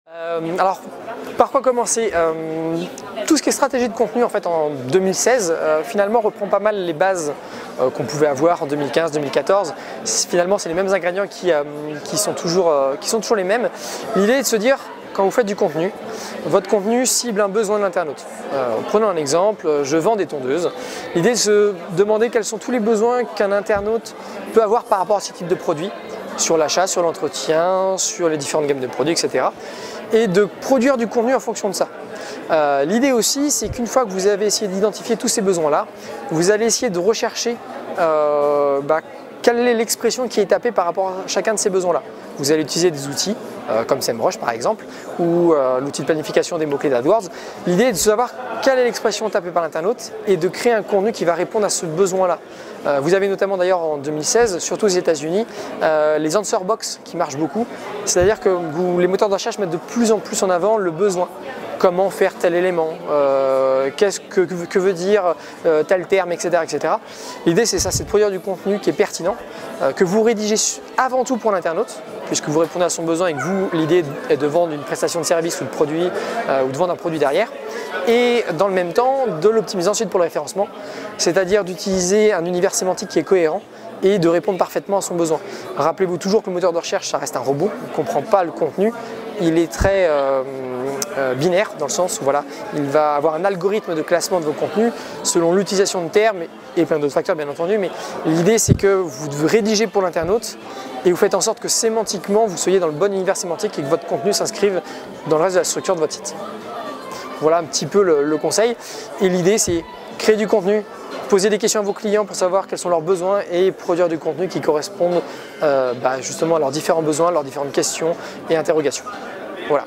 Alors, par quoi commencer? Tout ce qui est stratégie de contenu en fait en 2016 finalement reprend pas mal les bases qu'on pouvait avoir en 2015-2014. Finalement, c'est les mêmes ingrédients qui sont toujours les mêmes. L'idée est de se dire, quand vous faites du contenu, votre contenu cible un besoin de l'internaute. Prenons un exemple, je vends des tondeuses. L'idée est de se demander quels sont tous les besoins qu'un internaute peut avoir par rapport à ce type de produit, sur l'achat, sur l'entretien, sur les différentes gammes de produits, etc. Et de produire du contenu en fonction de ça. L'idée aussi, c'est qu'une fois que vous avez essayé d'identifier tous ces besoins-là, vous allez essayer de rechercher quelle est l'expression qui est tapée par rapport à chacun de ces besoins-là. Vous allez utiliser des outils comme SEMrush par exemple, ou l'outil de planification des mots-clés d'AdWords. L'idée est de savoir quelle est l'expression tapée par l'internaute et de créer un contenu qui va répondre à ce besoin-là. Vous avez notamment d'ailleurs en 2016, surtout aux États-Unis, les answer box qui marchent beaucoup. C'est-à-dire que les moteurs de recherche mettent de plus en plus en avant le besoin. Comment faire tel élément, que veut dire tel terme, etc. etc. L'idée c'est ça, c'est de produire du contenu qui est pertinent, que vous rédigez avant tout pour l'internaute, puisque vous répondez à son besoin et que vous, l'idée est de vendre une prestation de service ou de produit, ou de vendre un produit derrière. Et dans le même temps, de l'optimiser ensuite pour le référencement, c'est-à-dire d'utiliser un univers sémantique qui est cohérent et de répondre parfaitement à son besoin. Rappelez-vous toujours que le moteur de recherche, ça reste un robot, il ne comprend pas le contenu, il est très binaire dans le sens où voilà, il va avoir un algorithme de classement de vos contenus selon l'utilisation de termes et plein d'autres facteurs bien entendu, mais l'idée c'est que vous rédigez pour l'internaute et vous faites en sorte que sémantiquement vous soyez dans le bon univers sémantique et que votre contenu s'inscrive dans le reste de la structure de votre site. Voilà un petit peu le conseil, et l'idée c'est créer du contenu, poser des questions à vos clients pour savoir quels sont leurs besoins et produire du contenu qui corresponde justement à leurs différents besoins, leurs différentes questions et interrogations. Voilà.